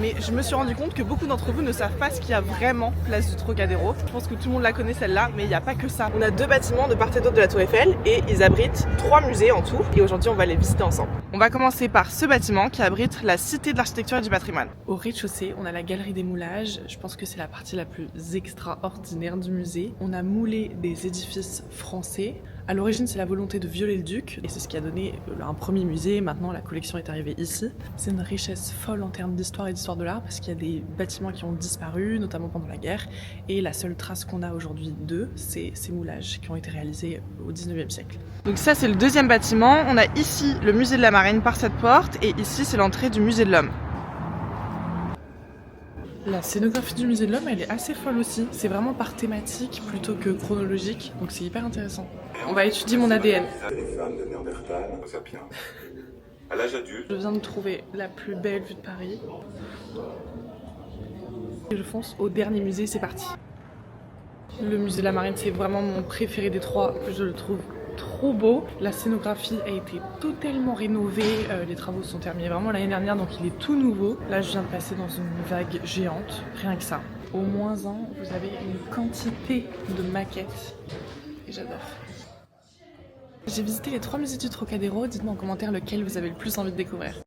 Mais je me suis rendu compte que beaucoup d'entre vous ne savent pas ce qu'il y a vraiment place du Trocadéro. Je pense que tout le monde la connaît celle-là, mais il n'y a pas que ça. On a 2 bâtiments de part et d'autre de la Tour Eiffel et ils abritent 3 musées en tout. Et aujourd'hui, on va les visiter ensemble. On va commencer par ce bâtiment qui abrite la Cité de l'Architecture et du Patrimoine. Au rez-de-chaussée, on a la Galerie des Moulages. Je pense que c'est la partie la plus extraordinaire du musée. On a moulé des édifices français. À l'origine, c'est la volonté de violer le duc et c'est ce qui a donné un premier musée. Maintenant, la collection est arrivée ici. C'est une richesse folle en termes d'histoire et d'histoire de l'art parce qu'il y a des bâtiments qui ont disparu, notamment pendant la guerre. Et la seule trace qu'on a aujourd'hui d'eux, c'est ces moulages qui ont été réalisés au 19e siècle. Donc ça, c'est le deuxième bâtiment. On a ici le musée de la Marine par cette porte et ici, c'est l'entrée du musée de l'Homme. La scénographie du musée de l'Homme, elle est assez folle aussi. C'est vraiment par thématique plutôt que chronologique, donc c'est hyper intéressant. On va étudier mon ADN. Les femmes de Néandertal, Homo sapiens. À l'âge adulte. Je viens de trouver la plus belle vue de Paris. Et je fonce au dernier musée, c'est parti. Le musée de la Marine, c'est vraiment mon préféré des 3. Je le trouve trop beau. La scénographie a été totalement rénovée. Les travaux sont terminés vraiment l'année dernière, donc il est tout nouveau. Là, je viens de passer dans une vague géante, rien que ça. Au -1, vous avez une quantité de maquettes et j'adore. J'ai visité les 3 musées du Trocadéro. Dites-moi en commentaire lequel vous avez le plus envie de découvrir.